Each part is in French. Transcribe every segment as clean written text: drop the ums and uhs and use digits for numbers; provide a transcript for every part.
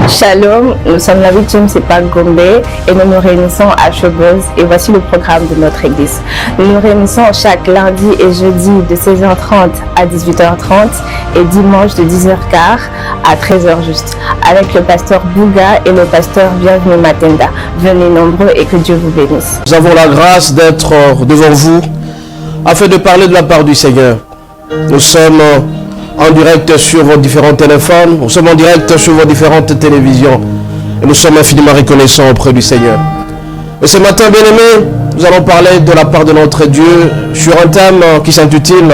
Shalom, nous sommes la 8e CEPAC Gombe et nous nous réunissons à Showbuzz et voici le programme de notre église. Nous nous réunissons chaque lundi et jeudi de 16h30 à 18h30 et dimanche de 10h15 à 13h juste avec le pasteur Bouga et le pasteur Bienvenue Matenda. Venez nombreux et que Dieu vous bénisse. Nous avons la grâce d'être devant vous afin de parler de la part du Seigneur. Nous sommes en direct sur vos différents téléphones, nous sommes en direct sur vos différentes télévisions et nous sommes infiniment reconnaissants auprès du Seigneur. Et ce matin, bien-aimés, nous allons parler de la part de notre Dieu sur un thème qui s'intitule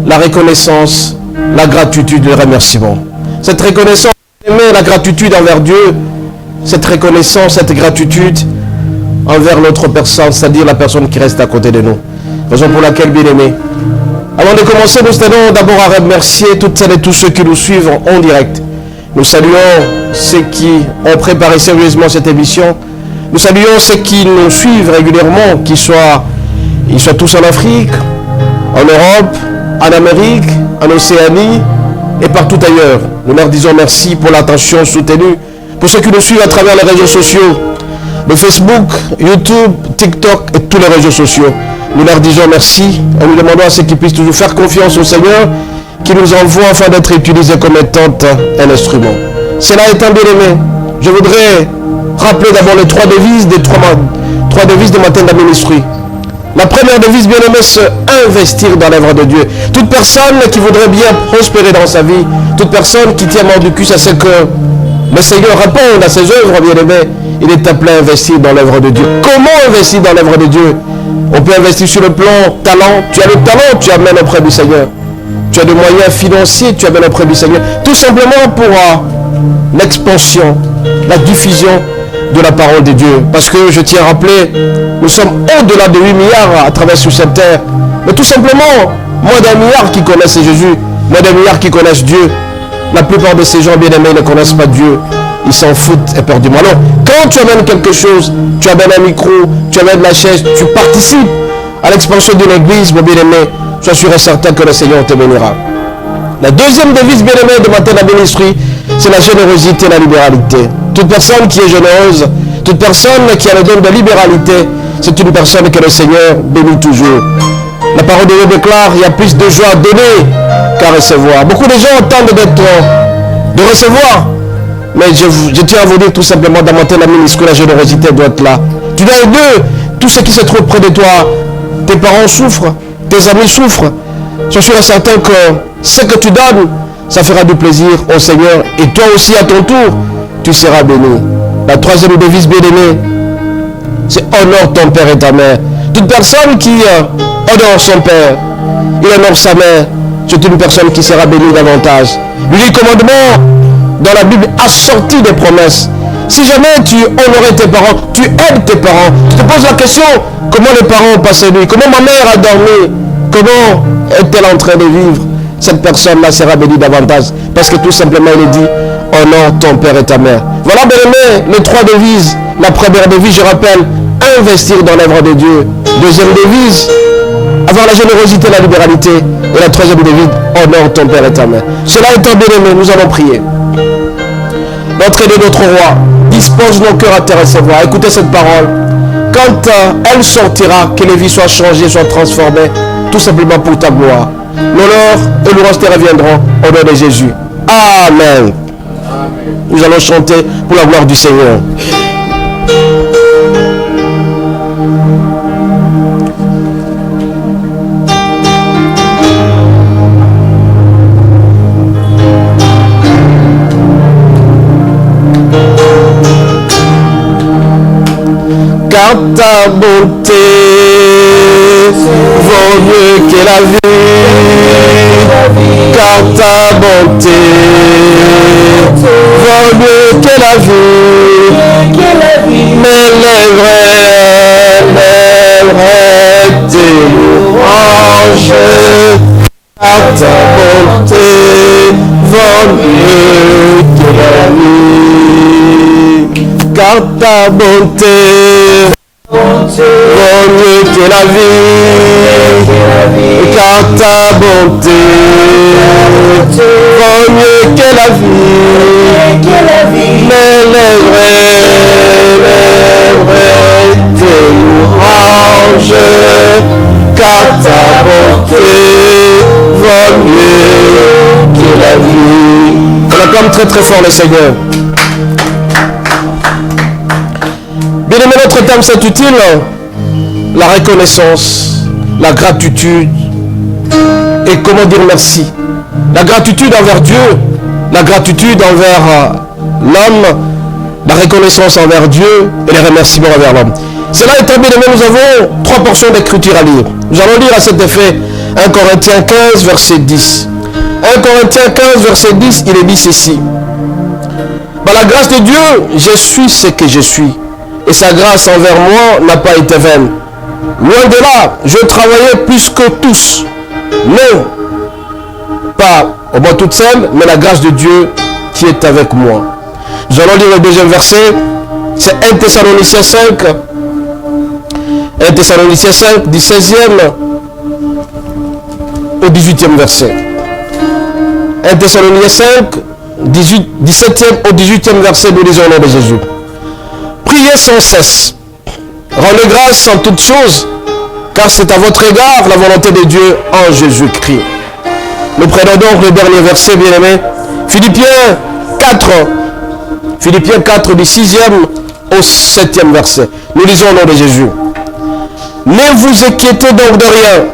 la reconnaissance, la gratitude et le remerciement. Cette reconnaissance, bien-aimés, la gratitude envers Dieu, cette reconnaissance, cette gratitude envers notre personne, c'est-à-dire la personne qui reste à côté de nous. Raison pour laquelle, bien-aimés, avant de commencer, nous tenons d'abord à remercier toutes celles et tous ceux qui nous suivent en direct. Nous saluons ceux qui ont préparé sérieusement cette émission. Nous saluons ceux qui nous suivent régulièrement, qu'ils soient tous en Afrique, en Europe, en Amérique, en Océanie et partout ailleurs. Nous leur disons merci pour l'attention soutenue. Pour ceux qui nous suivent à travers les réseaux sociaux, le Facebook, YouTube, TikTok et tous les réseaux sociaux. Nous leur disons merci et nous demandons à ceux qui puissent toujours faire confiance au Seigneur qui nous envoie afin d'être utilisés comme étant un instrument. Cela étant bien aimé, je voudrais rappeler d'abord les trois devises de Matenda Ministry. La première devise, bien aimé, c'est investir dans l'œuvre de Dieu. Toute personne qui voudrait bien prospérer dans sa vie, toute personne qui tient mort du cul à ce que le Seigneur réponde à ses œuvres, bien aimé, il est appelé à investir dans l'œuvre de Dieu. Comment investir dans l'œuvre de Dieu? On peut investir sur le plan talent. Tu as le talent, tu amènes auprès du Seigneur. Tu as des moyens financiers, tu amènes auprès du Seigneur. Tout simplement pour l'expansion, la diffusion de la parole de Dieu. Parce que je tiens à rappeler, nous sommes au-delà de 8 milliards à travers sur cette terre. Mais tout simplement, moins d'1 milliard qui connaissent Jésus, moins d'1 milliard qui connaissent Dieu. La plupart de ces gens bien-aimés ne connaissent pas Dieu. Ils s'en foutent éperdument. Alors, quand tu amènes quelque chose, tu amènes un micro, tu amènes la chaise, tu participes à l'expansion de l'église, mon bien-aimé, sois sûr et certain que le Seigneur te bénira. La deuxième devise, bien-aimé, de Matenda Ministry, c'est la générosité et la libéralité. Toute personne qui est généreuse, toute personne qui a le don de libéralité, c'est une personne que le Seigneur bénit toujours. La parole de Dieu déclare, il y a plus de joie à donner qu'à recevoir. Beaucoup de gens attendent de recevoir. Mais je tiens à vous dire tout simplement dans Matenda Ministry, la générosité doit être là. Tu dois aider tout ce qui se trouve près de toi. Tes parents souffrent, tes amis souffrent. Sois sûr et certain que ce que tu donnes, ça fera du plaisir au Seigneur. Et toi aussi à ton tour, tu seras béni. La troisième devise, bien-aimée, c'est honore ton père et ta mère. Toute personne qui honore son père, il honore sa mère, c'est une personne qui sera bénie davantage. Le commandement dans la Bible assorti des promesses. Si jamais tu honorais tes parents, tu aides tes parents, je te pose la question, comment les parents ont passé nuit, comment ma mère a dormi, comment est-elle en train de vivre? Cette personne-là sera bénie davantage. Parce que tout simplement, il est dit, honore ton père et ta mère. Voilà, bien aimé, les trois devises. La première devise, je rappelle, investir dans l'œuvre de Dieu. Deuxième devise, avoir la générosité et la libéralité. Et la troisième devise, honore ton père et ta mère. Cela étant, bien aimé, nous allons prier. Notre aide, notre roi, dispose nos cœurs à te recevoir. Écoutez cette parole. Quand elle sortira, que les vies soient changées, soient transformées, tout simplement pour ta gloire. L'honneur et louange te reviendront au nom de Jésus. Amen. Nous allons chanter pour la gloire du Seigneur. Car ta bonté vaut mieux que la vie, car ta bonté vaut mieux que la vie, mais lèverai tes louanges, car ta bonté vaut mieux que la vie, car ta bonté vaut mieux que la vie, car ta bonté vaut mieux que la vie, mais très fort le Seigneur. Bien aimé, notre thème s'intitule la reconnaissance, la gratitude et comment dire merci. La gratitude envers Dieu, la gratitude envers l'homme, la reconnaissance envers Dieu et les remerciements envers l'homme. Cela étant, bien aimé, nous avons 3 portions d'écriture à lire. Nous allons lire à cet effet 1 Corinthiens 15, verset 10. 1 Corinthiens 15, verset 10, il est dit ceci. Par la grâce de Dieu, je suis ce que je suis. Et sa grâce envers moi n'a pas été vaine. Loin de là, je travaillais plus que tous. Non, pas au moins toute seule, mais la grâce de Dieu qui est avec moi. Nous allons lire le deuxième verset. C'est 1 Thessaloniciens 5. 1 Thessaloniciens 5, du 16e au 18e verset. 1 Thessaloniciens 5, 17e au 18e verset, nous lisons au nom de Jésus. Priez sans cesse. Rendez grâce en toutes choses, car c'est à votre égard la volonté de Dieu en Jésus-Christ. Nous prenons donc le dernier verset, bien-aimé. Philippiens 4. Philippiens 4, du 6e au 7e verset. Nous lisons au nom de Jésus. Ne vous inquiétez donc de rien,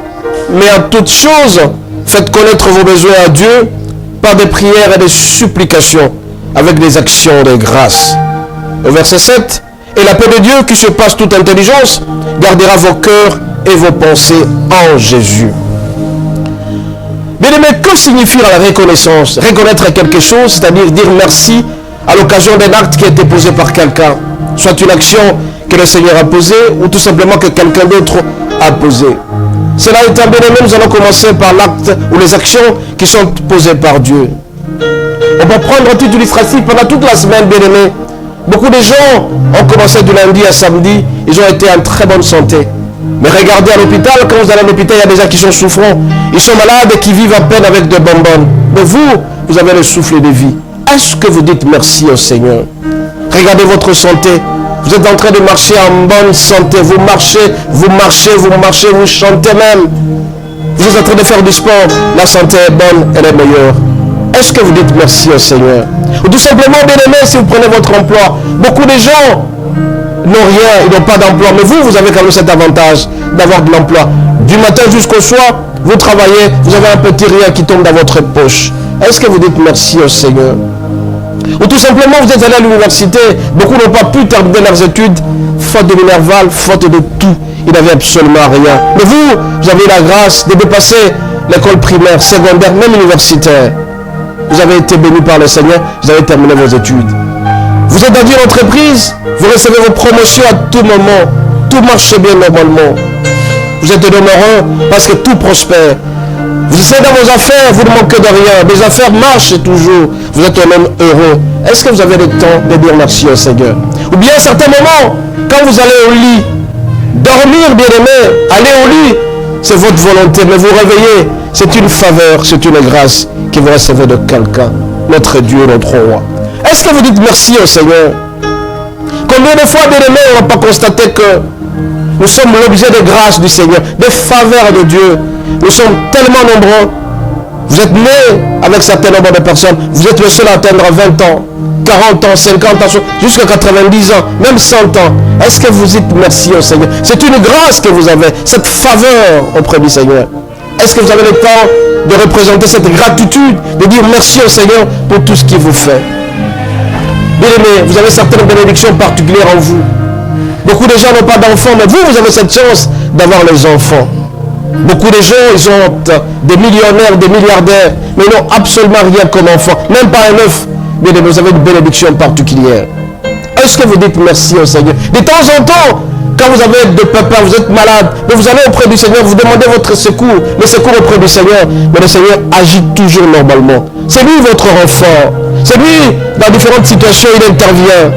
mais en toutes choses, faites connaître vos besoins à Dieu par des prières et des supplications, avec des actions de grâce. Au verset 7, et la paix de Dieu qui surpasse toute intelligence, gardera vos cœurs et vos pensées en Jésus. Bien aimé, que signifie la reconnaissance? Reconnaître quelque chose, c'est-à-dire dire merci à l'occasion d'un acte qui a été posé par quelqu'un. Soit une action que le Seigneur a posée ou tout simplement que quelqu'un d'autre a posée. Cela étant, bien aimé, nous allons commencer par l'acte ou les actions qui sont posées par Dieu. On va prendre un titre illustratif pendant toute la semaine, bien aimé. Beaucoup de gens ont commencé du lundi à samedi, ils ont été en très bonne santé. Mais regardez à l'hôpital, quand vous allez à l'hôpital, il y a des gens qui sont souffrants. Ils sont malades et qui vivent à peine avec des bonbonnes. Mais vous avez le souffle de vie. Est-ce que vous dites merci au Seigneur? Regardez votre santé. Vous êtes en train de marcher en bonne santé. Vous marchez, vous chantez même. Vous êtes en train de faire du sport. La santé est bonne, elle est meilleure. Est-ce que vous dites merci au Seigneur? Ou tout simplement, bien aimé, si vous prenez votre emploi, beaucoup de gens n'ont rien, ils n'ont pas d'emploi. Mais vous avez quand même cet avantage d'avoir de l'emploi. Du matin jusqu'au soir, vous travaillez, vous avez un petit rien qui tombe dans votre poche. Est-ce que vous dites merci au Seigneur? Ou tout simplement, vous êtes allé à l'université, beaucoup n'ont pas pu terminer leurs études, faute de minerval, faute de tout. Ils n'avaient absolument rien. Mais vous avez la grâce de dépasser l'école primaire, secondaire, même universitaire. Vous avez été béni par le Seigneur, vous avez terminé vos études. Vous êtes dans une entreprise, vous recevez vos promotions à tout moment. Tout marche bien normalement. Vous êtes heureux parce que tout prospère. Vous êtes dans vos affaires, vous ne manquez de rien. Les affaires marchent toujours. Vous êtes un homme heureux. Est-ce que vous avez le temps de dire merci au Seigneur? Ou bien à certains moments, quand vous allez au lit, dormir, bien aimé, aller au lit, c'est votre volonté. Mais vous réveillez, c'est une faveur, c'est une grâce que vous recevez de quelqu'un, notre Dieu, notre roi. Est-ce que vous dites merci au Seigneur? Combien de fois, bien aimé, on n'a pas constaté que nous sommes l'objet de grâce du Seigneur, des faveurs de Dieu. Nous sommes tellement nombreux. Vous êtes nés avec un certain nombre de personnes. Vous êtes le seul à atteindre 20 ans, 40 ans, 50 ans, jusqu'à 90 ans, même 100 ans. Est-ce que vous dites merci au Seigneur? C'est une grâce que vous avez, cette faveur auprès du Seigneur. Est-ce que vous avez le temps de représenter cette gratitude, de dire merci au Seigneur pour tout ce qu'il vous fait? Bien aimé, vous avez certaines bénédictions particulières en vous. Beaucoup de gens n'ont pas d'enfants, mais vous avez cette chance d'avoir les enfants. Beaucoup de gens, ils ont des millionnaires, des milliardaires, mais ils n'ont absolument rien comme enfant, même pas un œuf. Mais vous avez une bénédiction particulière. Est-ce que vous dites merci au Seigneur? De temps en temps, quand vous avez des pépins, vous êtes malade, mais vous allez auprès du Seigneur, vous demandez votre secours, le secours auprès du Seigneur, mais le Seigneur agit toujours normalement. C'est lui votre renfort. C'est lui, dans différentes situations, il intervient.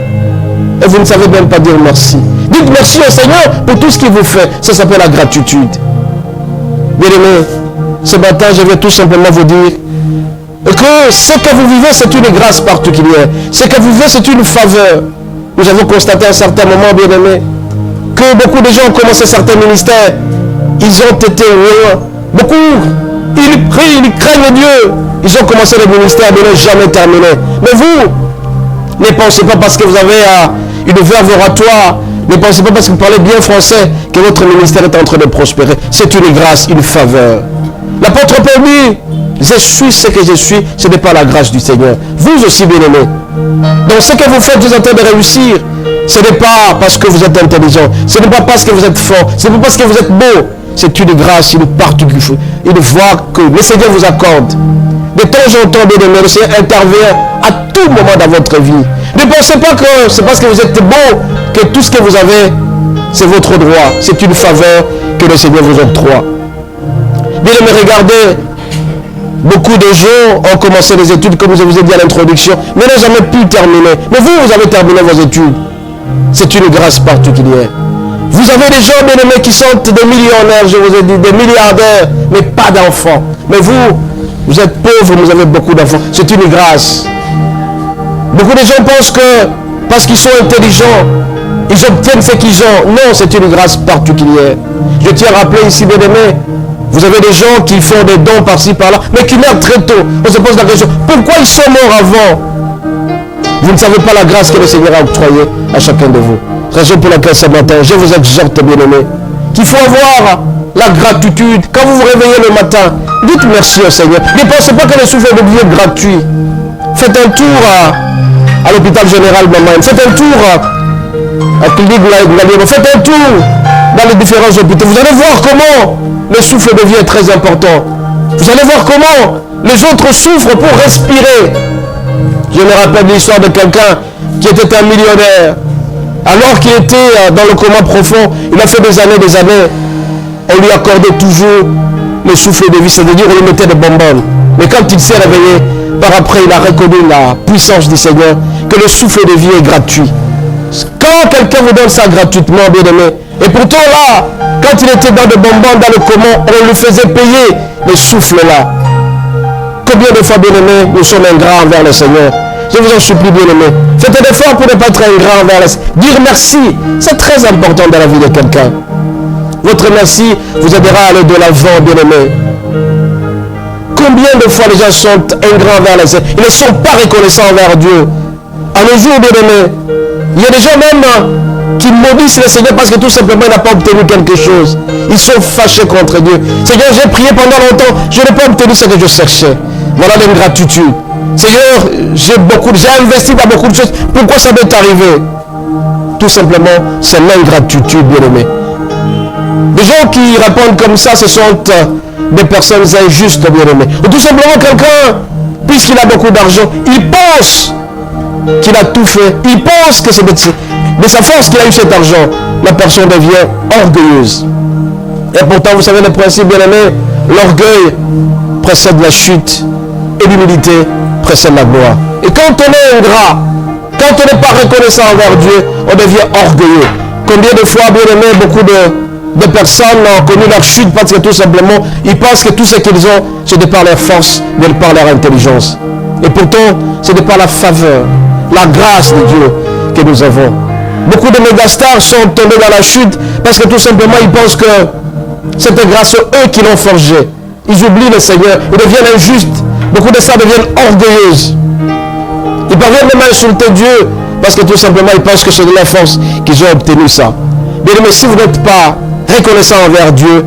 Et vous ne savez même pas dire merci. Dites merci au Seigneur pour tout ce qu'il vous fait. Ça s'appelle la gratitude. Bien aimé, ce matin, je vais tout simplement vous dire que ce que vous vivez, c'est une grâce particulière. Ce que vous vivez, c'est une faveur. Nous avons constaté à un certain moment, bien aimé, que beaucoup de gens ont commencé certains ministères. Ils ont été loin. Beaucoup, ils prient, ils craignent Dieu. Ils ont commencé le ministère, mais ne l'ont jamais terminé. Mais vous, ne pensez pas parce que vous avez une verve oratoire, ne pensez pas parce que vous parlez bien français que votre ministère est en train de prospérer. C'est une grâce, une faveur. L'apôtre Paul dit, je suis ce que je suis, ce n'est pas la grâce du Seigneur. Vous aussi, bien-aimés. Donc ce que vous faites, vous êtes en train de réussir. Ce n'est pas parce que vous êtes intelligent, ce n'est pas parce que vous êtes fort, ce n'est pas parce que vous êtes beau. C'est une grâce, une particularité, une voie que le Seigneur vous accorde. De temps en temps, bien-aimés, le Seigneur intervient à tout moment dans votre vie. Ne pensez pas que c'est parce que vous êtes beau que tout ce que vous avez, c'est votre droit. C'est une faveur que le Seigneur vous octroie. Bien-aimés, regardez, beaucoup de gens ont commencé les études, comme je vous ai dit à l'introduction, mais n'ont jamais pu terminer. Mais vous avez terminé vos études. C'est une grâce particulière. Vous avez des gens, bien-aimés, qui sont des millionnaires, je vous ai dit, des milliardaires, mais pas d'enfants. Mais vous êtes pauvres, vous avez beaucoup d'enfants. C'est une grâce. Beaucoup de gens pensent que parce qu'ils sont intelligents, ils obtiennent ce qu'ils ont. Non, c'est une grâce particulière. Je tiens à rappeler ici, bien-aimés, vous avez des gens qui font des dons par-ci, par-là, mais qui meurent très tôt. On se pose la question, pourquoi ils sont morts avant? Vous ne savez pas la grâce que le Seigneur a octroyée à chacun de vous. Raison pour laquelle ce matin, je vous exhorte, bien-aimés, qu'il faut avoir la gratitude. Quand vous vous réveillez le matin, dites merci au Seigneur. Ne pensez pas que le souffle de vie est gratuit. Faites un tour à l'hôpital général Mamaïne. Faites un tour à la clinique Glaliero. Faites un tour dans les différents hôpitaux. Vous allez voir comment le souffle de vie est très important. Vous allez voir comment les autres souffrent pour respirer. Je me rappelle l'histoire de quelqu'un qui était un millionnaire. Alors qu'il était dans le coma profond, il a fait des années, on lui accordait toujours le souffle de vie, c'est-à-dire on lui mettait des bonbonnes. Mais quand il s'est réveillé, par après il a reconnu la puissance du Seigneur, que le souffle de vie est gratuit. Quand quelqu'un vous donne ça gratuitement, bien aimé, et pourtant là, quand il était dans des bonbons, dans le coma, on lui faisait payer le souffle là. Combien de fois, bien aimé, nous sommes ingrats envers le Seigneur? Je vous en supplie, bien aimé. Faites un effort pour ne pas être ingrat envers le Seigneur. Dire merci, c'est très important dans la vie de quelqu'un. Votre merci vous aidera à aller de l'avant, bien aimé. Combien de fois les gens sont ingrats envers le Seigneur? Ils ne sont pas reconnaissants envers Dieu. À nos jours, bien aimé, il y a des gens même qui maudissent le Seigneur parce que tout simplement il n'a pas obtenu quelque chose. Ils sont fâchés contre Dieu. Seigneur, j'ai prié pendant longtemps, je n'ai pas obtenu ce que je cherchais. Voilà l'ingratitude. Seigneur, j'ai investi dans beaucoup de choses. Pourquoi ça m'est arrivé? Tout simplement, c'est l'ingratitude, bien aimé. Les gens qui répondent comme ça, ce sont des personnes injustes, bien aimé. Ou tout simplement quelqu'un, puisqu'il a beaucoup d'argent, il pense qu'il a tout fait. Il pense que c'est de sa force qu'il a eu cet argent. La personne devient orgueilleuse. Et pourtant, vous savez le principe, bien aimé, l'orgueil précède la chute et l'humilité précède la gloire. Et quand on est ingrat, quand on n'est pas reconnaissant envers Dieu, on devient orgueilleux. Combien de fois, bien aimé, beaucoup de personnes ont connu leur chute parce que tout simplement, ils pensent que tout ce qu'ils ont, c'est de par leur force, de par leur intelligence. Et pourtant, c'est de par la faveur, la grâce de Dieu que nous avons. Beaucoup de mégastars sont tombés dans la chute parce que tout simplement, ils pensent que c'était grâce à eux qui l'ont forgé. Ils oublient le Seigneur, ils deviennent injustes. Beaucoup de ça deviennent orgueilleuses. Ils parviennent même à insulter Dieu parce que tout simplement ils pensent que c'est de la force qu'ils ont obtenu ça. Bien aimé, si vous n'êtes pas reconnaissant envers Dieu,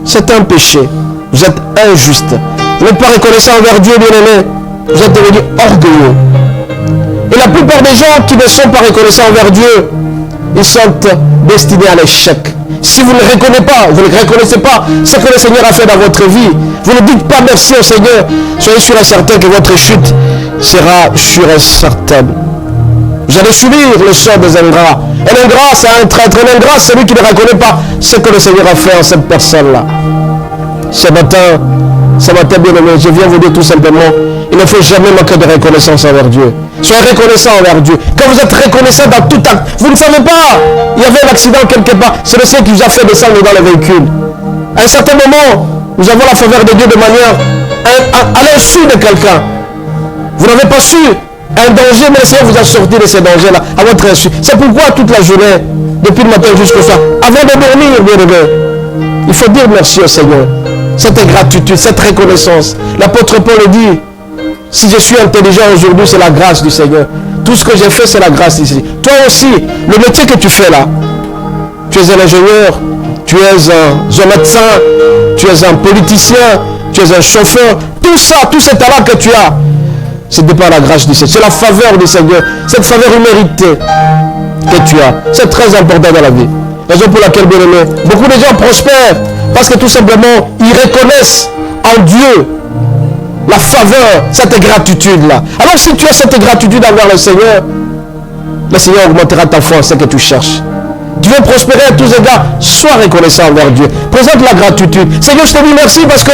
c'est un péché. Vous êtes injuste. Vous n'êtes pas reconnaissant envers Dieu, bien aimé. Vous êtes devenu orgueilleux. Et la plupart des gens qui ne sont pas reconnaissants envers Dieu, ils sont destinés à l'échec. Si vous ne reconnaissez pas ce que le Seigneur a fait dans votre vie, vous ne dites pas merci au Seigneur, soyez sûr et certain que votre chute sera sûre et certaine. Vous allez subir le sort des ingrats. Un ingrat, c'est un traître. Un ingrat, c'est celui qui ne reconnaît pas ce que le Seigneur a fait en cette personne-là. Ce matin, bien aimé, je viens vous dire tout simplement, il ne faut jamais manquer de reconnaissance envers Dieu. Soyez reconnaissant envers Dieu. Quand vous êtes reconnaissant dans tout acte, vous ne savez pas, il y avait un accident quelque part, c'est le Seigneur qui vous a fait descendre dans le véhicule. À un certain moment, nous avons la faveur de Dieu de manière à l'insu de quelqu'un. Vous n'avez pas su un danger, mais le Seigneur vous a sorti de ces dangers-là à votre insu. C'est pourquoi toute la journée, depuis le matin jusqu'au soir, avant de dormir, bien aimé, il faut dire merci au Seigneur. Cette gratitude, cette reconnaissance. L'apôtre Paul dit, Si je suis intelligent aujourd'hui, c'est la grâce du Seigneur. Tout ce que j'ai fait, c'est la grâce ici. Toi aussi, le métier que tu fais là, tu es un ingénieur, tu es un médecin, tu es un politicien, tu es un chauffeur. Tout ça, tous ces talents que tu as, c'est de par la grâce du Seigneur. C'est la faveur du Seigneur. Cette faveur imméritée que tu as. C'est très important dans la vie. Raison pour laquelle, bien aimé, beaucoup de gens prospèrent parce que tout simplement, ils reconnaissent en Dieu la faveur, cette gratitude-là. Alors si tu as cette gratitude envers le Seigneur augmentera ta foi en ce que tu cherches. Tu veux prospérer à tous égards, sois reconnaissant envers Dieu. Présente la gratitude. Seigneur, je te dis merci parce que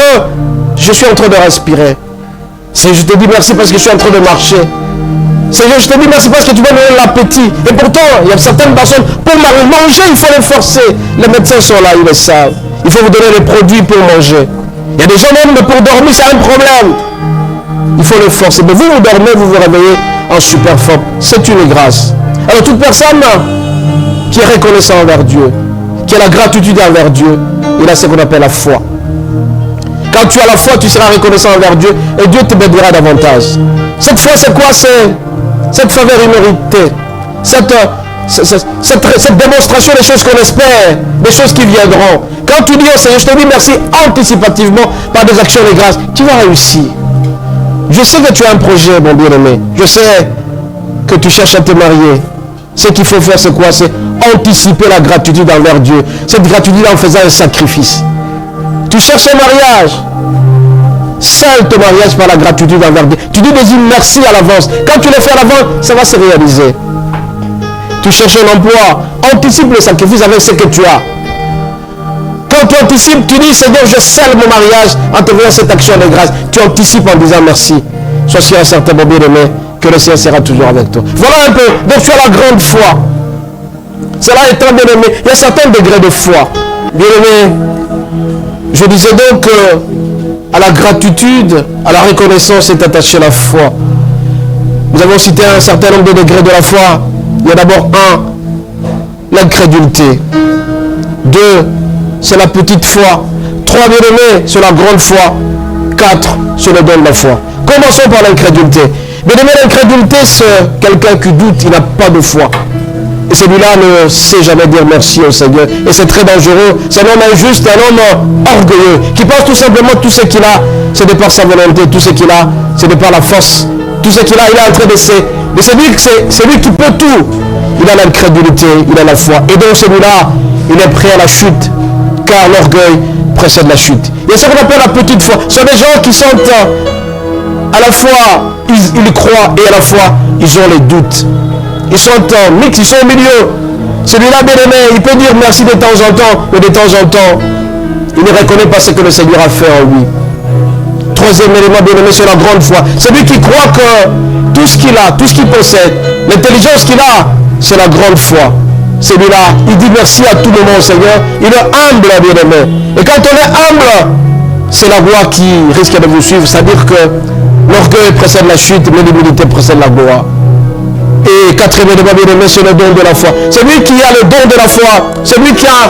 je suis en train de respirer. Seigneur, je te dis merci parce que je suis en train de marcher. Seigneur, je te dis merci parce que tu m'as donné l'appétit. Et pourtant, il y a certaines personnes, pour manger, il faut les forcer. Les médecins sont là, ils le savent. Il faut vous donner les produits pour manger. Il y a des gens même, pour dormir, c'est un problème. Il faut le forcer. Mais vous dormez, vous vous réveillez en super forme. C'est une grâce. Alors toute personne qui est reconnaissant envers Dieu, qui a la gratitude envers Dieu, il a ce qu'on appelle la foi. Quand tu as la foi, tu seras reconnaissant envers Dieu et Dieu te bénira davantage. Cette foi, c'est quoi? C'est cette faveur imméritée. Cette démonstration des choses qu'on espère, des choses qui viendront. Quand tu dis au Seigneur, je te dis merci anticipativement par des actions de grâce, tu vas réussir. Je sais que tu as un projet, mon bien-aimé. Je sais que tu cherches à te marier. Ce qu'il faut faire, c'est quoi? C'est anticiper la gratitude envers Dieu. Cette gratitude en faisant un sacrifice. Tu cherches un mariage. Scelle ton mariage par la gratitude envers Dieu. Tu dis merci à l'avance. Quand tu le fais à l'avance, ça va se réaliser. Tu cherches un emploi. Anticipe le sacrifice avec ce que tu as. Quand tu anticipes, tu dis Seigneur, je scelle mon mariage en te faisant cette action de grâce. Tu anticipes en disant merci. Sois sûr et certain, mon bien-aimé, que le Seigneur sera toujours avec toi. Voilà un peu. Donc tu as la grande foi. Cela étant, bien-aimé, il y a certains degrés de foi. Bien-aimé, je disais donc à la gratitude, à la reconnaissance est attachée la foi. Nous avons cité un certain nombre de degrés de la foi. Il y a d'abord 1, l'incrédulité. 2, c'est la petite foi. 3, bien-aimé, c'est la grande foi. 4, c'est le don de la foi. Commençons par l'incrédulité. Bien-aimé, l'incrédulité, c'est quelqu'un qui doute, il n'a pas de foi. Et celui-là ne sait jamais dire merci au Seigneur. Et c'est très dangereux. C'est un homme injuste, un homme orgueilleux, qui pense tout simplement tout ce qu'il a, c'est de par sa volonté. Tout ce qu'il a, c'est de par la force. Tout ce qu'il a, il est en train de se dire que c'est lui qui peut tout. Il a l'incrédulité, il a la foi. Et donc celui-là, il est prêt à la chute, car l'orgueil précède la chute. Et ce qu'on appelle la petite foi, ce sont des gens qui sont à la fois, ils croient, et à la fois, ils ont les doutes. Ils sont en mix, ils sont au milieu. Celui-là, bien aimé, il peut dire merci de temps en temps, mais de temps en temps, il ne reconnaît pas ce que le Seigneur a fait en lui. Troisième élément, bien aimé, c'est la grande foi. Celui qui croit que tout ce qu'il a, tout ce qu'il possède, l'intelligence qu'il a, c'est la grande foi. Celui-là, il dit merci à tout moment au Seigneur. Il est humble, bien aimé. Et quand on est humble, c'est la gloire qui risque de vous suivre. C'est-à-dire que l'orgueil précède la chute, mais l'humilité précède la gloire. Et quatrième élément, bien aimé, c'est le don de la foi. Celui qui a le don de la foi, celui qui a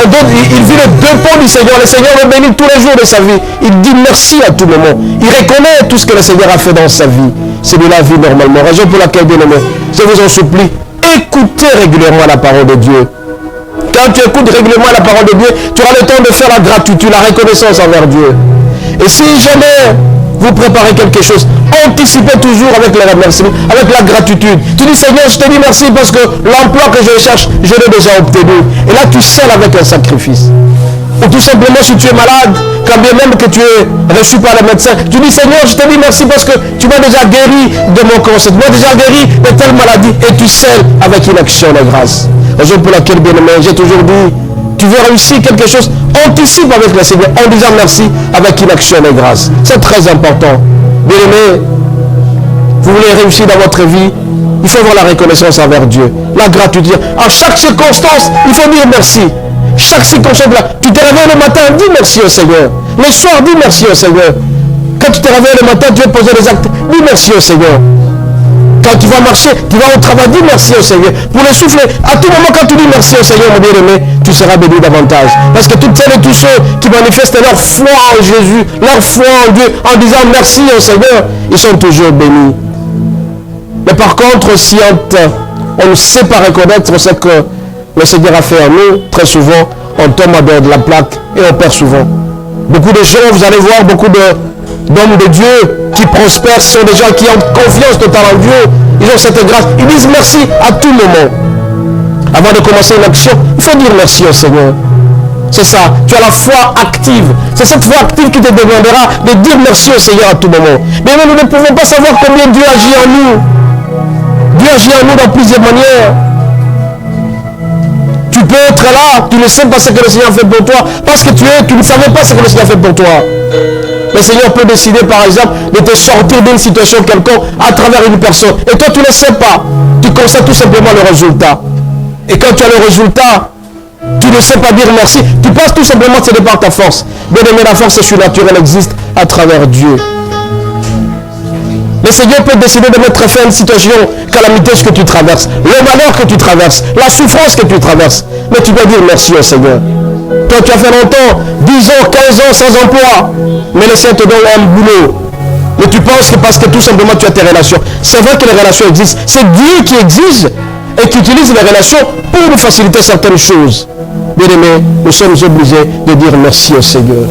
un don, il vit les deux ponts du Seigneur. Le Seigneur le bénit tous les jours de sa vie. Il dit merci à tout moment. Il reconnaît tout ce que le Seigneur a fait dans sa vie. Celui-là vit normalement. Raison pour laquelle, bien aimé, je vous en supplie, écoutez régulièrement la parole de Dieu. Quand tu écoutes régulièrement la parole de Dieu, tu auras le temps de faire la gratitude, la reconnaissance envers Dieu. Et si jamais vous préparez quelque chose, anticipez toujours avec le remerciement, avec la gratitude. Tu dis Seigneur, je te dis merci parce que l'emploi que je cherche, je l'ai déjà obtenu. Et là, tu scelles avec un sacrifice. Ou tout simplement, si tu es malade, quand bien même que tu es reçu par le médecin, tu dis Seigneur, je te dis merci parce que tu m'as déjà guéri de mon cancer, tu m'as déjà guéri de telle maladie, et tu scelles avec une action de grâce. Raison pour laquelle, bien aimé, j'ai toujours dit, tu veux réussir quelque chose, anticipe avec le Seigneur en disant merci avec une action de grâce. C'est très important. Bien aimé, vous voulez réussir dans votre vie, il faut avoir la reconnaissance envers Dieu, la gratitude. À chaque circonstance, il faut dire merci. Chaque circonstance, là, tu te réveilles le matin, dis merci au Seigneur. Le soir, dis merci au Seigneur. Quand tu te réveilles le matin, tu veux poser les actes, dis merci au Seigneur. Quand tu vas marcher, tu vas au travail, dis merci au Seigneur. Pour le souffle, à tout moment quand tu dis merci au Seigneur, mon bien-aimé, tu seras béni davantage. Parce que toutes celles et tous ceux qui manifestent leur foi en Jésus, leur foi en Dieu, en disant merci au Seigneur, ils sont toujours bénis. Mais par contre, si on ne sait pas reconnaître ce que le Seigneur a fait en nous, très souvent, on tombe en dehors de la plaque et on perd souvent. Beaucoup de gens, vous allez voir, beaucoup d'hommes de Dieu qui prospèrent sont des gens qui ont confiance totale en Dieu. Ils ont cette grâce. Ils disent merci à tout moment. Avant de commencer une action, il faut dire merci au Seigneur. C'est ça. Tu as la foi active. C'est cette foi active qui te demandera de dire merci au Seigneur à tout moment. Mais nous ne pouvons pas savoir combien Dieu agit en nous. Dieu agit en nous dans plusieurs manières. Tu peux être là, tu ne sais pas ce que le Seigneur fait pour toi, parce que tu ne savais pas ce que le Seigneur fait pour toi. Le Seigneur peut décider, par exemple, de te sortir d'une situation quelconque à travers une personne. Et toi, tu ne le sais pas. Tu constates tout simplement le résultat. Et quand tu as le résultat, tu ne sais pas dire merci. Tu penses tout simplement que c'est de par ta force. Bien aimé, la force surnaturelle existe à travers Dieu. Le Seigneur peut décider de mettre fin à une situation calamiteuse que tu traverses, le malheur que tu traverses, la souffrance que tu traverses. Mais tu dois dire merci au Seigneur. Toi, tu as fait longtemps, 10 ans, 15 ans sans emploi, mais le Seigneur te donne un boulot. Mais tu penses que parce que tout simplement tu as tes relations. C'est vrai que les relations existent. C'est Dieu qui exige et qui utilise les relations pour nous faciliter certaines choses. Bien aimé, nous sommes obligés de dire merci au Seigneur.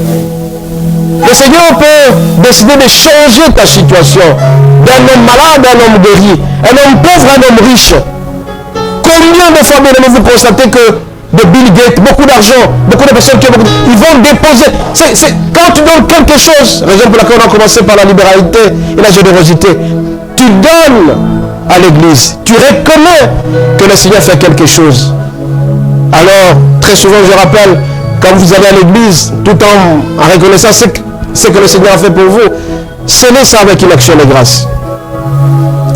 Le Seigneur peut décider de changer ta situation. D'un homme malade, d'un homme guéri. Un homme pauvre, un homme riche. Combien de fois, bien aimé, vous constatez que de Bill Gates, beaucoup d'argent, beaucoup de personnes qui ont beaucoup, ils vont déposer. Quand tu donnes quelque chose, raison pour laquelle on a commencé par la libéralité et la générosité, tu donnes à l'église. Tu reconnais que le Seigneur fait quelque chose. Alors, très souvent, je rappelle, quand vous allez à l'église, tout en reconnaissant ce que le Seigneur a fait pour vous, scellez ça avec une action de grâce.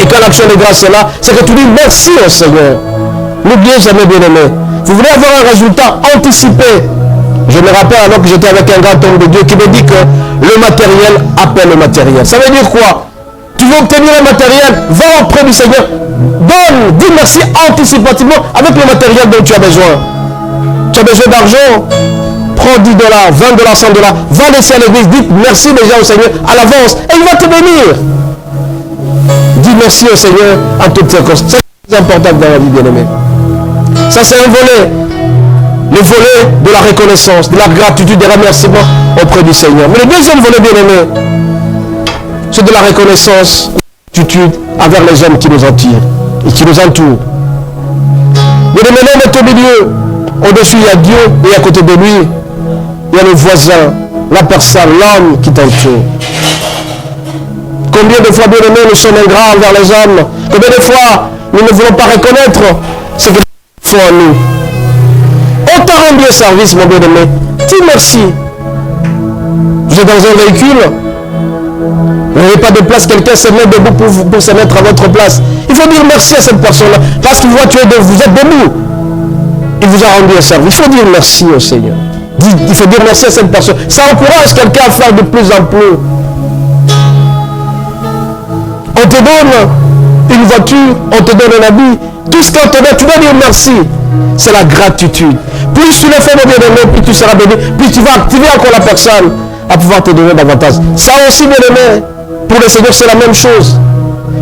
Et quand l'action de grâce est là, c'est que tu dis merci au Seigneur. N'oubliez jamais, bien aimé. Vous voulez avoir un résultat anticipé. Je me rappelle alors que j'étais avec un grand homme de Dieu qui me dit que le matériel appelle le matériel. Ça veut dire quoi? Tu veux obtenir le matériel, va auprès du Seigneur. Donne, dis merci anticipativement avec le matériel dont tu as besoin. Tu as besoin d'argent, prends 10 $, 20 $, 100 $, va laisser à l'église, dis merci déjà au Seigneur à l'avance et il va te bénir. Dis merci au Seigneur en toutes circonstances. C'est important dans la vie, bien-aimé. Ça, c'est un volet. Le volet de la reconnaissance, de la gratitude, des remerciements auprès du Seigneur. Mais le deuxième volet, bien-aimé, c'est de la reconnaissance, de la gratitude envers les hommes qui nous entourent et qui nous entourent. Bien-aimé, l'homme est au milieu. Au-dessus, il y a Dieu et à côté de lui, il y a le voisin, la personne, l'homme qui t'entoure. Combien de fois, bien-aimés, nous sommes ingrats envers les hommes? Combien de fois, nous ne voulons pas reconnaître ce que font en nous? On t'a rendu un service, mon bien-aimé. Dis merci. Vous êtes dans un véhicule, vous n'avez pas de place, quelqu'un se met debout pour se mettre à votre place. Il faut dire merci à cette personne-là, parce qu'il voit que vous êtes debout. Il vous a rendu un service. Il faut dire merci au Seigneur. Il faut dire merci à cette personne. Ça encourage quelqu'un à faire de plus en plus. On te donne une voiture, on te donne un habit. Tout ce qu'on te donne, tu dois dire merci. C'est la gratitude. Plus tu le fais, mon bien-aimé, plus tu seras béni, plus tu vas activer encore la personne à pouvoir te donner davantage. Ça aussi, bien-aimé, pour le Seigneur, c'est la même chose.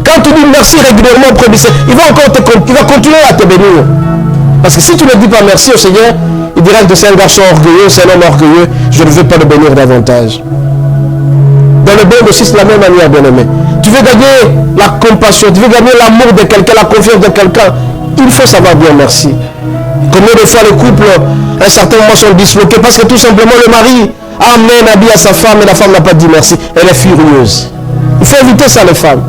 Quand tu dis merci régulièrement auprès du Seigneur, il va continuer à te bénir. Parce que si tu ne dis pas merci au Seigneur, il dira que c'est un garçon orgueilleux, c'est un homme orgueilleux, je ne veux pas le bénir davantage. Dans le bien aussi, c'est la même manière, bien-aimé. Tu veux gagner la compassion, tu veux gagner l'amour de quelqu'un, la confiance de quelqu'un, il faut savoir dire merci. Combien de fois les couples, à un certain moment, sont disloqués parce que tout simplement le mari a amené un habit à sa femme et la femme n'a pas dit merci. Elle est furieuse. Il faut éviter ça, les femmes.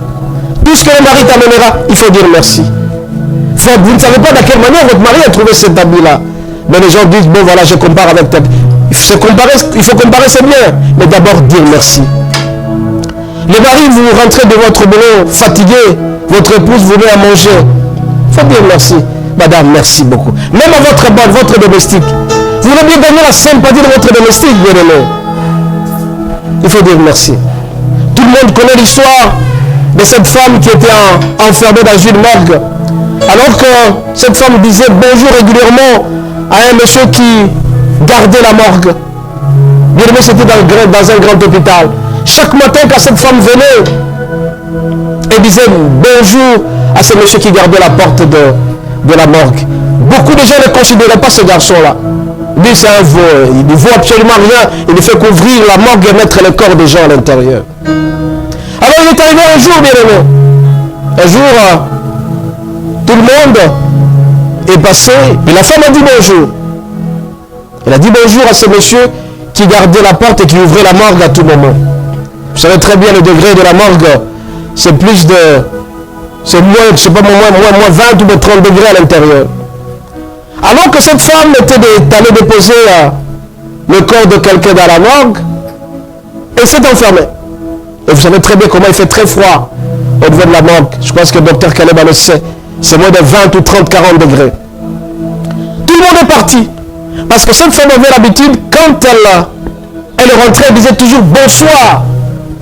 Tout ce que le mari t'amènera, il faut dire merci. Vous ne savez pas de quelle manière votre mari a trouvé cet habit-là. Mais les gens disent, bon voilà, je compare avec tel. Il faut comparer, c'est bien. Mais d'abord dire merci. Le mari, vous rentrez de votre boulot fatigué, votre épouse vous met à manger. Il faut dire merci. Madame, merci beaucoup. Même à votre bonne, votre domestique. Vous voulez bien gagner la sympathie de votre domestique, bien aimé. Il faut dire merci. Tout le monde connaît l'histoire de cette femme qui était enfermée dans une morgue. Alors que cette femme disait bonjour régulièrement à un monsieur qui gardait la morgue. Bien aimé, c'était dans un grand hôpital. Chaque matin, quand cette femme venait, elle disait bonjour à ce monsieur qui gardait la porte de la morgue. Beaucoup de gens ne considéraient pas ce garçon-là. Lui, c'est un veau. Il ne voit absolument rien. Il ne fait qu'ouvrir la morgue et mettre le corps des gens à l'intérieur. Alors, il est arrivé un jour, bien aimé. Un jour, tout le monde est passé. Et la femme a dit bonjour. Elle a dit bonjour à ce monsieur qui gardait la porte et qui ouvrait la morgue à tout moment. Vous savez très bien le degré de la morgue. C'est plus de... C'est moins, je sais pas, moins 20 ou 30 degrés à l'intérieur. Alors que cette femme était allée déposer le corps de quelqu'un dans la morgue, elle s'est enfermée. Et vous savez très bien comment il fait très froid au niveau de la morgue. Je pense que le docteur Caleb le sait. C'est moins de 20 ou 30, 40 degrés. Tout le monde est parti. Parce que cette femme avait l'habitude, quand elle rentrait, elle disait toujours bonsoir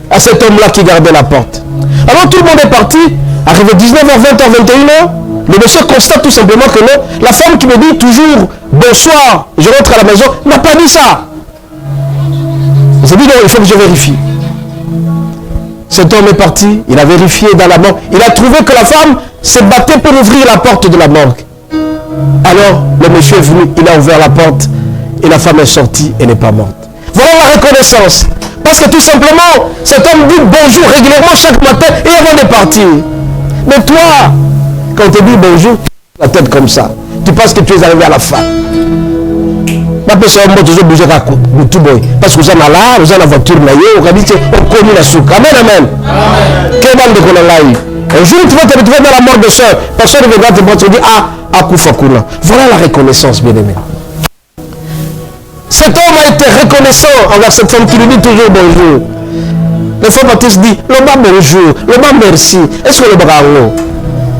à cet homme-là qui gardait la porte. Alors tout le monde est parti. Arrivé 19h, 20h, 21h, le monsieur constate tout simplement que non, la femme qui me dit toujours bonsoir, je rentre à la maison, n'a pas dit ça. Il s'est dit non, il faut que je vérifie. Cet homme est parti, il a vérifié dans la morgue, il a trouvé que la femme se battait pour ouvrir la porte de la morgue. Alors le monsieur est venu, il a ouvert la porte et la femme est sortie et n'est pas morte. Voilà la reconnaissance. Parce que tout simplement, cet homme dit bonjour régulièrement chaque matin et avant de partir. Mais toi, quand on te dit bonjour, la tête comme ça, tu penses que tu es arrivé à la fin. Parce que vous en avez là, vous en avez la voiture, vous avez dit on connaît la soupe. Amen, amen. Quel mal de qu'on a là. Un jour, tu vas te retrouver dans la mort de soeur. Personne ne va te voir, tu dis ah, Koufakuna. Voilà la reconnaissance, bien aimé. Cet homme a été reconnaissant envers cette femme qui lui dit toujours bonjour. Le femme baptiste dit, le bas bonjour, le bas merci. Est-ce que le bravo?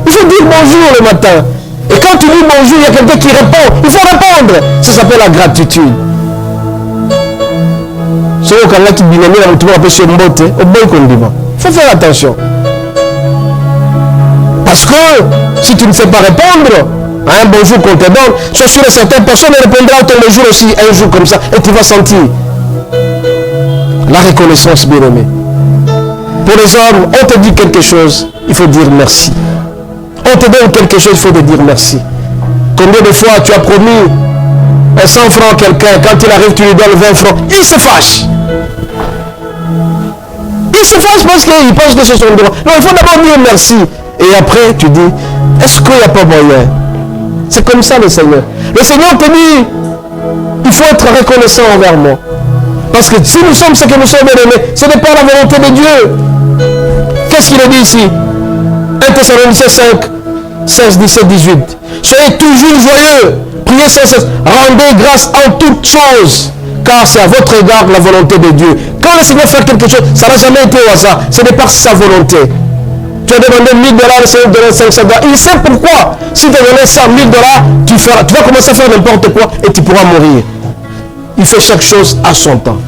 Il faut dire bonjour le matin. Et quand tu dis bonjour, il y a quelqu'un qui répond. Il faut répondre. Ça s'appelle la gratitude. C'est au cas là qui dit, il faut faire attention. Parce que si tu ne sais pas répondre à un bonjour qu'on te donne, sois sûr que certaines personnes répondront à ton bonjour aussi un jour comme ça et tu vas sentir la reconnaissance, bien aimé. Pour les hommes, on te dit quelque chose, il faut dire merci. On te donne quelque chose, il faut te dire merci. Combien de fois tu as promis un 100 francs à quelqu'un, quand il arrive, tu lui donnes 20 francs, il se fâche. Il se fâche parce qu'il pense que c'est son droit. Non, il faut d'abord dire merci. Et après, tu dis, est-ce qu'il n'y a pas moyen? C'est comme ça le Seigneur. Le Seigneur te dit, il faut être reconnaissant envers moi. Parce que si nous sommes ce que nous sommes, bien-aimés, ce n'est pas la volonté de Dieu. Qu'est-ce qu'il a dit ici? 1 Thessaloniciens 5, 16, 17, 18. Soyez toujours joyeux, priez sans cesse, rendez grâce en toutes choses, car c'est à votre égard la volonté de Dieu. Quand le Seigneur fait quelque chose, ça n'a jamais été au hasard, ce n'est pas sa volonté. Tu as demandé 1000 $, le Seigneur te donne 500 $. Il sait pourquoi. Si tu as donné 100 000 $, tu vas commencer à faire n'importe quoi et tu pourras mourir. Il fait chaque chose à son temps.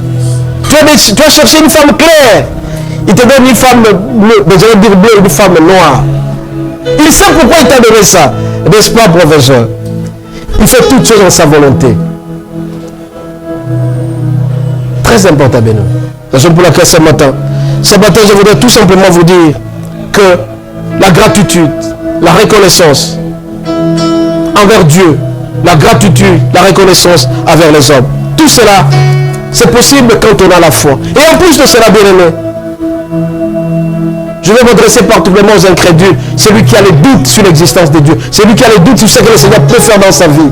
Tu as cherché une femme claire. Il te donne une femme bleue, j'allais dire bleue, une femme noire. Il sait pourquoi il t'a donné ça. N'est-ce pas, professeur? Il fait toutes choses en sa volonté. Très important, Benoît. Raison pour laquelle ce matin, je voudrais tout simplement vous dire que la gratitude, la reconnaissance envers Dieu, la gratitude, la reconnaissance envers les hommes, tout cela, c'est possible quand on a la foi. Et en plus de cela, bien aimé, je vais m'adresser particulièrement aux incrédules, celui qui a les doutes sur l'existence de Dieu, celui qui a les doutes sur ce que le Seigneur peut faire dans sa vie.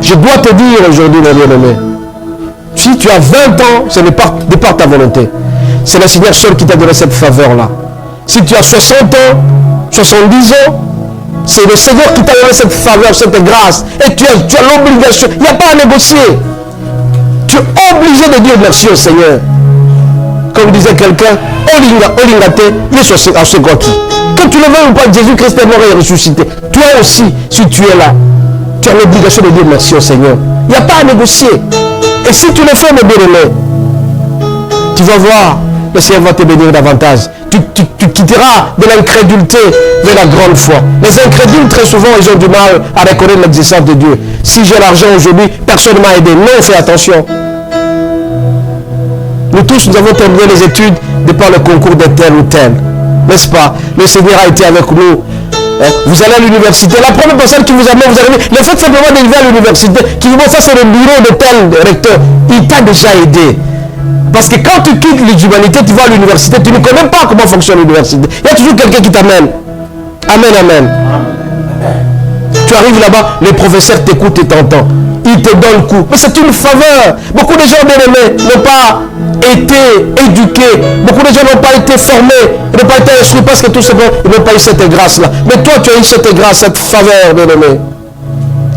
Je dois te dire aujourd'hui, mon bien-aimé, si tu as 20 ans, ce n'est pas de par ta volonté. C'est le Seigneur seul qui t'a donné cette faveur-là. Si tu as 60 ans, 70 ans, c'est le Seigneur qui t'a donné cette faveur, cette grâce. Et tu as l'obligation, il n'y a pas à négocier. Tu es obligé de dire merci au Seigneur. Comme disait quelqu'un, quand tu le veux ou pas, Jésus-Christ est mort et ressuscité. Toi aussi, si tu es là, tu as l'obligation de dire merci au Seigneur. Il n'y a pas à négocier. Et si tu le fais, mon bien-aimé, tu vas voir le Seigneur va te bénir davantage. Tu quitteras de l'incrédulité vers la grande foi. Les incrédules, très souvent, ils ont du mal à reconnaître l'existence de Dieu. Si j'ai l'argent aujourd'hui, personne ne m'a aidé. Non, fais attention. Nous tous, nous avons terminé les études de par le concours de tel ou tel. N'est-ce pas? Le Seigneur a été avec nous. Vous allez à l'université. La première personne qui vous amène, vous allez le fait simplement d'arriver à l'université, qui vous dit ça c'est le bureau de tel recteur, il t'a déjà aidé. Parce que quand tu quittes l'humanité, tu vas à l'université, tu ne connais pas comment fonctionne l'université. Il y a toujours quelqu'un qui t'amène. Amen, amen. Tu arrives là-bas, les professeurs t'écoutent et t'entendent. Ils te donnent le coup. Mais c'est une faveur. Beaucoup de gens bien aimés n'ont pas été éduqués. Beaucoup de gens n'ont pas été formés. Ils n'ont pas été instruits parce que tout simplement, ils n'ont pas eu cette grâce-là. Mais toi, tu as eu cette grâce, cette faveur, bien aimé.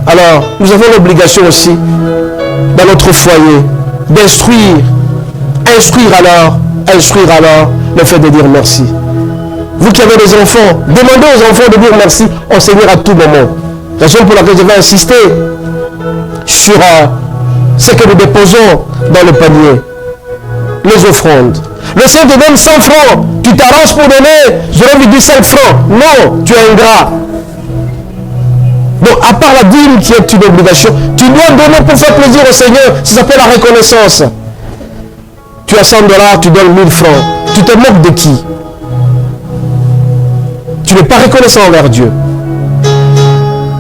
Alors, nous avons l'obligation aussi, dans notre foyer, d'instruire. Instruire alors le fait de dire merci. Vous qui avez des enfants, demandez aux enfants de dire merci au Seigneur à tout moment. Raison pour laquelle je vais insister sur ce que nous déposons dans le panier, les offrandes. Le Seigneur te donne 100 francs, tu t'arranges pour donner 0,5 francs. Non, tu es ingrat. Donc, à part la dîme qui est une obligation, tu dois donner pour faire plaisir au Seigneur. Ça s'appelle la reconnaissance. Tu as 100 $, tu donnes 1000 francs. Tu te moques de qui? Tu n'es pas reconnaissant envers Dieu.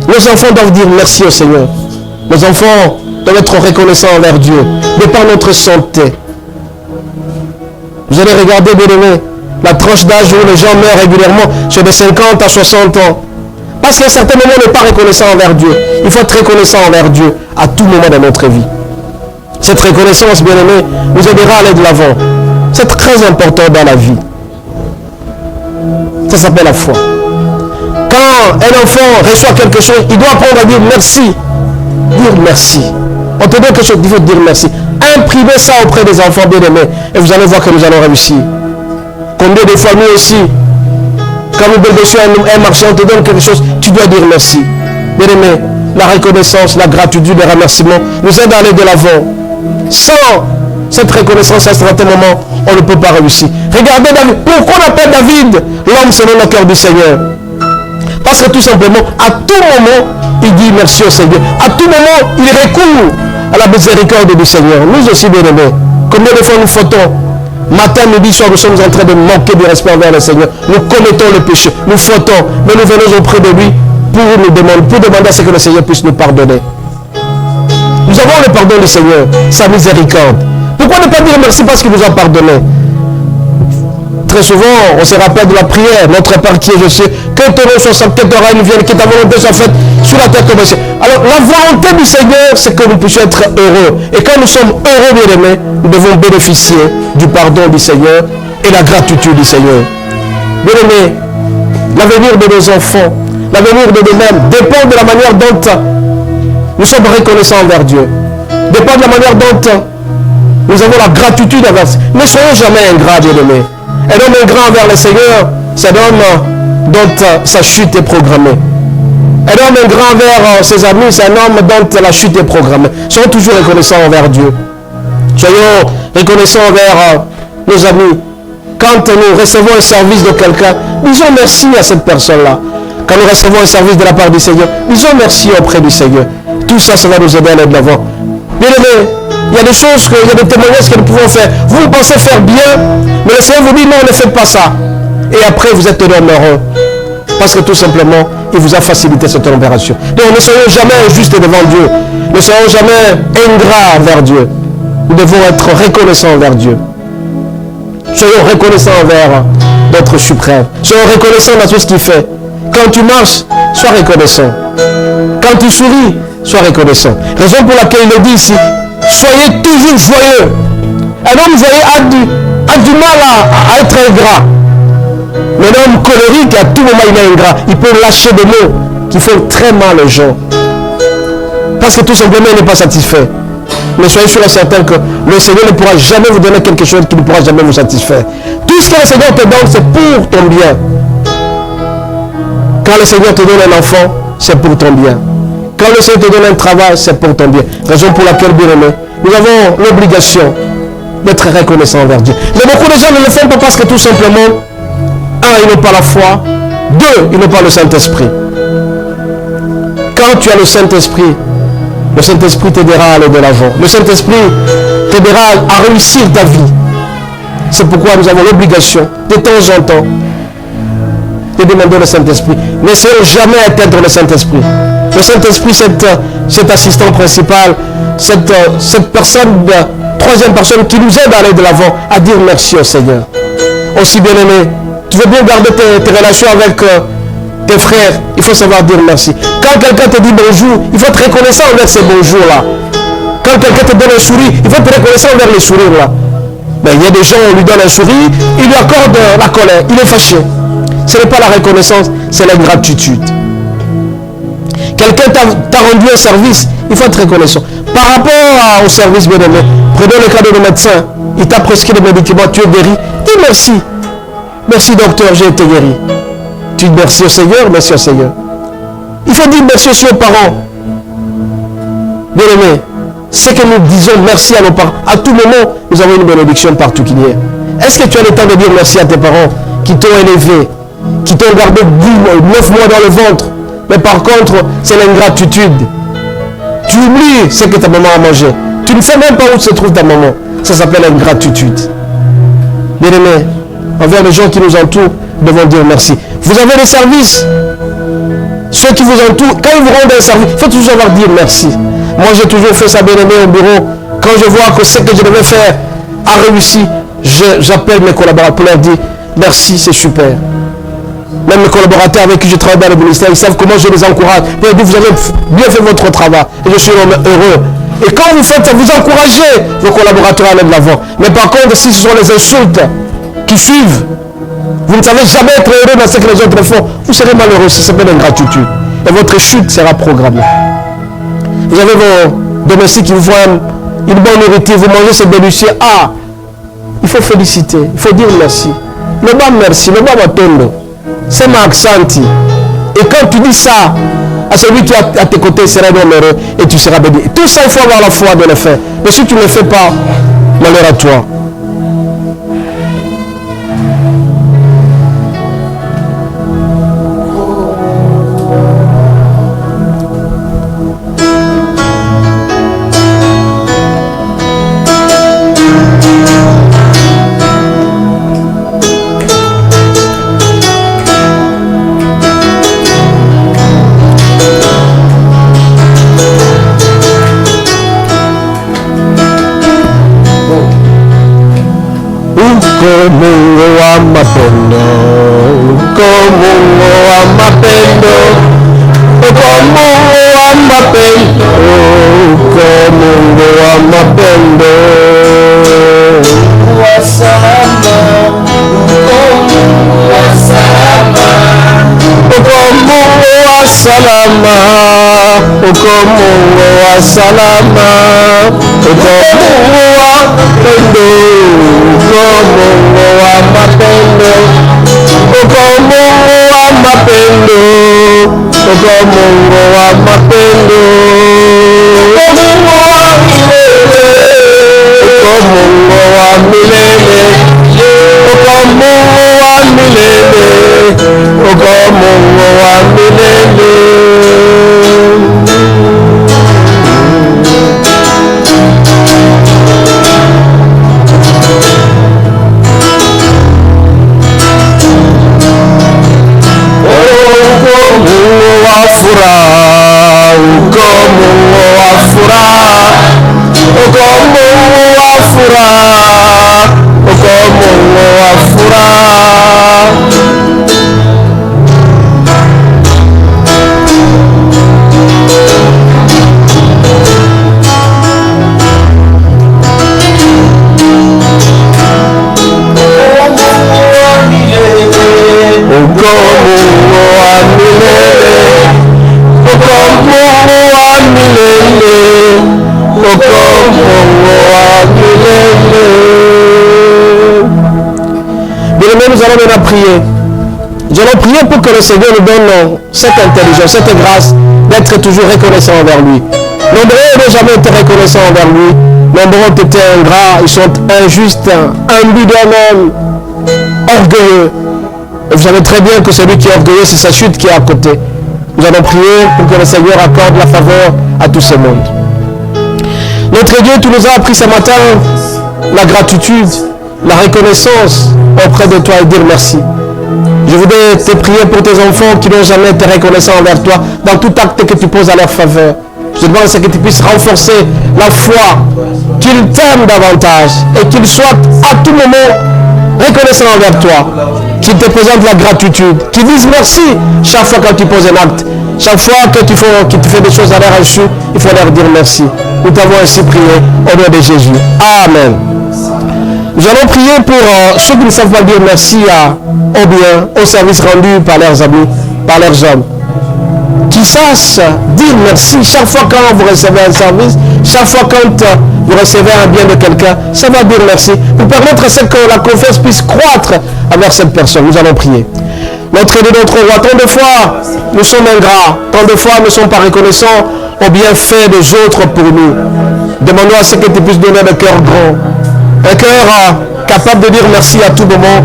Nos enfants doivent dire merci au Seigneur. Nos enfants doivent être reconnaissants envers Dieu, de par notre santé. Vous allez regarder, bien aimé, la tranche d'âge où les gens meurent régulièrement, c'est de 50 à 60 ans. Parce qu'à un certain moment, on n'est pas reconnaissant envers Dieu. Il faut être reconnaissant envers Dieu à tout moment de notre vie. Cette reconnaissance, bien aimé, nous aidera à aller de l'avant. C'est très important dans la vie. Ça s'appelle la foi. Quand un enfant reçoit quelque chose, il doit apprendre à dire merci. Dire merci. On te donne quelque chose, il faut dire merci. Imprimez ça auprès des enfants bien-aimés et vous allez voir que nous allons réussir. Combien de fois nous aussi, quand nous bénéficions un marché, on te donne quelque chose, tu dois dire merci. Bien-aimé, la reconnaissance, la gratitude, le remerciement nous aide à aller de l'avant. Sans cette reconnaissance, à un certain moment, on ne peut pas réussir. Regardez David. Pourquoi on appelle David l'homme selon le cœur du Seigneur? Parce que tout simplement, à tout moment, il dit merci au Seigneur. À tout moment, il recourt à la miséricorde du Seigneur. Nous aussi, bien aimés, combien de fois nous fautons? Matin, midi, soir, nous sommes en train de manquer de respect envers le Seigneur. Nous commettons le péché, nous fautons, mais nous venons auprès de lui pour demander à ce que le Seigneur puisse nous pardonner. Nous avons le pardon du Seigneur, sa miséricorde. Pourquoi ne pas dire merci parce qu'il nous a pardonné? Très souvent, on se rappelle de la prière, notre Père qui est je sais, que ton nom soit sanctifié, que ton règne vienne, que ta volonté soit faite sur la terre comme au ciel. Alors, la volonté du Seigneur, c'est que nous puissions être heureux. Et quand nous sommes heureux, bien aimés, nous devons bénéficier du pardon du Seigneur et la gratitude du Seigneur. Bien aimés, l'avenir de nos enfants, l'avenir de nous-mêmes dépend de la manière dont nous sommes reconnaissants envers Dieu. Dépend de la manière dont nous avons la gratitude envers Dieu. Ne soyons jamais ingrats, bien aimés. Un homme ingrat envers le Seigneur, c'est un homme dont sa chute est programmée. Un homme ingrat envers ses amis, c'est un homme dont la chute est programmée. Soyons toujours reconnaissants envers Dieu. Soyons reconnaissants envers nos amis. Quand nous recevons un service de quelqu'un, disons merci à cette personne-là. Quand nous recevons un service de la part du Seigneur, disons merci auprès du Seigneur. Tout ça, ça va nous aider à aller de l'avant. Bien aimé, il y a des choses, il y a des témoignages que nous pouvons faire. Vous pensez faire bien, mais le Seigneur vous dit non, ne faites pas ça. Et après, vous êtes heureux. Parce que tout simplement, il vous a facilité cette opération. Donc, ne soyons jamais injustes devant Dieu. Ne soyons jamais ingrats envers Dieu. Nous devons être reconnaissants envers Dieu. Soyons reconnaissants envers notre suprême. Soyons reconnaissants dans tout ce qu'il fait. Quand tu marches, sois reconnaissant. Quand tu souris, sois reconnaissant. Raison pour laquelle il le dit ici, soyez toujours joyeux. Un homme joyeux a du mal à être ingrat. Mais l'homme colérique, à tout moment, il est ingrat. Il peut lâcher des mots qui font très mal aux gens. Parce que tout simplement, il n'est pas satisfait. Mais soyez sûr et certain que le Seigneur ne pourra jamais vous donner quelque chose qui ne pourra jamais vous satisfaire. Tout ce que le Seigneur te donne, c'est pour ton bien. Quand le Seigneur te donne un enfant, c'est pour ton bien. Quand le Seigneur te donne un travail, c'est pour ton bien. Raison pour laquelle, bien aimé, nous avons l'obligation d'être reconnaissant envers Dieu. Mais beaucoup de gens ne le font pas parce que tout simplement, un, ils n'ont pas la foi. Deux, ils n'ont pas le Saint-Esprit. Quand tu as le Saint-Esprit t'aidera à aller de l'avant. Le Saint-Esprit t'aidera à réussir ta vie. C'est pourquoi nous avons l'obligation, de temps en temps, de demander le Saint-Esprit. N'essayons jamais d'atteindre le Saint-Esprit. Le Saint-Esprit, cet assistant principal, cette personne, troisième personne qui nous aide à aller de l'avant, à dire merci au Seigneur. Aussi bien aimé, tu veux bien garder tes relations avec tes frères, il faut savoir dire merci. Quand quelqu'un te dit bonjour, il faut être reconnaissant envers ces bonjours-là. Quand quelqu'un te donne un sourire, il faut être reconnaissant envers les sourires-là. Mais il y a des gens, on lui donne un sourire, il lui accorde la colère, il est fâché. Ce n'est pas la reconnaissance, c'est la gratitude. Quelqu'un t'a rendu un service, il faut être reconnaissant. Par rapport au service bien aimé, prenons le cas de nos médecins, il t'a prescrit des médicaments, tu es guéri, dis merci. Merci docteur, j'ai été guéri. Tu dis merci au Seigneur, merci au Seigneur. Il faut dire merci aussi aux parents. Bien aimé, c'est que nous disons merci à nos parents. À tout moment, nous avons une bénédiction partout qu'il y ait. Est-ce que tu as le temps de dire merci à tes parents qui t'ont élevé, qui t'ont gardé 9 mois dans le ventre? Mais par contre, c'est l'ingratitude. Tu oublies ce que ta maman a mangé. Tu ne sais même pas où se trouve ta maman. Ça s'appelle l'ingratitude. Bien aimé, envers les gens qui nous entourent, nous devons dire merci. Vous avez des services. Ceux qui vous entourent, quand ils vous rendent un service, il faut toujours avoir dire merci. Moi, j'ai toujours fait ça, bien aimé, au bureau. Quand je vois que ce que je devais faire a réussi, j'appelle mes collaborateurs pour leur dire merci, c'est super. Même mes collaborateurs avec qui je travaille dans le ministère, ils savent comment je les encourage. Pour dire, vous avez bien fait votre travail et je suis heureux. Et quand vous faites ça, vous encouragez vos collaborateurs à aller de l'avant. Mais par contre, si ce sont les insultes qui suivent, vous ne savez jamais être heureux dans ce que les autres font, vous serez malheureux, ça s'appelle ingratitude. Et votre chute sera programmée. Vous avez vos domestiques qui vous font une bonne nourriture, vous mangez, c'est délicieux. Ah, il faut féliciter, il faut dire merci. Le bas merci, le bas m'attend. C'est ma accenti. Et quand tu dis ça à celui qui est à tes côtés, il sera heureux et tu seras béni. Tout ça, il faut avoir la foi de le faire. Mais si tu ne le fais pas, malheur à toi. Mungu wa mapendo, uko Mungu wa mapendo, uko Mungu wa mapendo, uko Mungu wa mapendo, wa salama, uko Mungu wa salama, uko Mungu wa salama, uko Mungu wa salama, uko Mungu wa mapendo. Mungu wa mapendo, uko Mungu wa mapendo, uko Mungu wa mapendo, uko Mungu wa milele, uko Mungu wa milele, uko Mungu wa milele, uko Mungu wa milele. Uko Mungu wa furaha, uko Mungu wa furaha, uko Mungu wa furaha. Uko Mungu wa milele, uko Mungu wa milele, uko Mungu wa milele. Bien-aimés, nous allons maintenant prier. Nous allons prier pour que le Seigneur nous donne cette intelligence, cette grâce d'être toujours reconnaissant envers lui. Nombreux ne jamais été reconnaissant envers lui. Nombreux ont été ingrats, ils sont injustes, imbus d'eux-mêmes, orgueilleux. Et vous savez très bien que celui qui est orgueilleux, c'est sa chute qui est à côté. Nous allons prier pour que le Seigneur accorde la faveur à tout ce monde. Notre Dieu, tu nous as appris ce matin la gratitude, la reconnaissance auprès de toi et dire merci. Je voudrais te prier pour tes enfants qui n'ont jamais été reconnaissants envers toi dans tout acte que tu poses à leur faveur. Je te demande que tu puisses renforcer la foi, qu'ils t'aiment davantage et qu'ils soient à tout moment reconnaissants envers toi, qu'ils te présentent la gratitude, qu'ils disent merci chaque fois que tu poses un acte. Chaque fois que tu fais des choses à leur insu, il faut leur dire merci. Nous t'avons ainsi prié au nom de Jésus. Amen. Nous allons prier pour ceux qui ne savent pas dire merci au bien, au service rendu par leurs amis, par leurs hommes. Qui sachent dire merci chaque fois quand vous recevez un service, chaque fois quand vous recevez un bien de quelqu'un, ça va dire merci. Pour permettre à ce que la confiance puisse croître envers cette personne. Nous allons prier. Notre Dieu, notre roi, tant de fois nous sommes ingrats, tant de fois nous ne sommes pas reconnaissants au bienfait des autres pour nous. Demandons à ce que tu puisses donner le cœur grand, un cœur capable de dire merci à tout moment,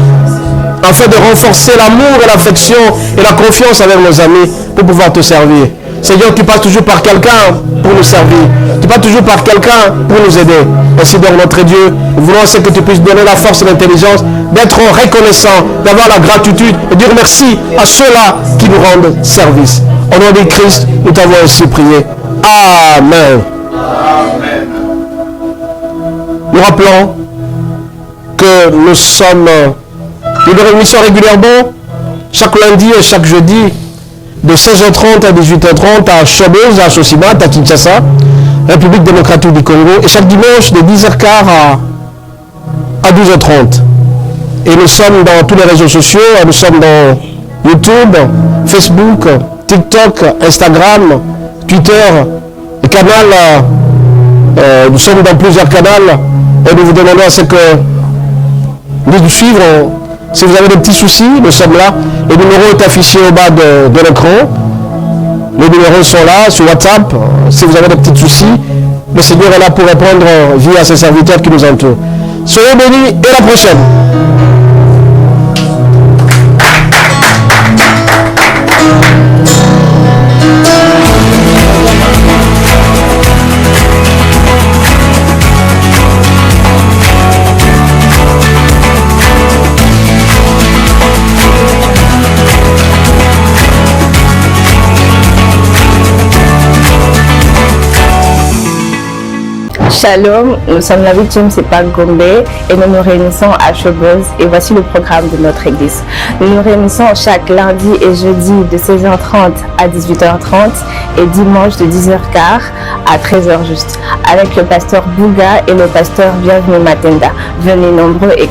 afin de renforcer l'amour et l'affection et la confiance avec nos amis pour pouvoir te servir. Seigneur, tu passes toujours par quelqu'un pour nous servir. Tu passes toujours par quelqu'un pour nous aider. Ainsi donc, notre Dieu, nous voulons que tu puisses donner la force et l'intelligence d'être reconnaissant, d'avoir la gratitude et dire merci à ceux-là qui nous rendent service. Au nom de Christ, nous t'avons ainsi prié. Amen. Amen. Nous rappelons que nous nous réunissons régulièrement chaque lundi et chaque jeudi de 16h30 à 18h30 à Chobez, à Sosimat, à Kinshasa, République démocratique du Congo, et chaque dimanche de 10h15 à 12h30. Et nous sommes dans tous les réseaux sociaux, nous sommes dans YouTube, Facebook, TikTok, Instagram, Twitter, le canal, nous sommes dans plusieurs canaux, et nous vous demandons à ce que de nous suivre. Si vous avez des petits soucis, nous sommes là. Le numéro est affiché au bas de l'écran. Les numéros sont là sur WhatsApp. Si vous avez des petits soucis, le Seigneur est là pour répondre via ses serviteurs qui nous entourent. Soyez bénis et à la prochaine. Shalom, nous sommes la 8e CEPAC Gombe et nous nous réunissons à Chobez et voici le programme de notre église. Nous nous réunissons chaque lundi et jeudi de 16h30 à 18h30 et dimanche de 10h15 à 13h juste avec le pasteur Bouga et le pasteur Bienvenue Matenda. Venez nombreux et que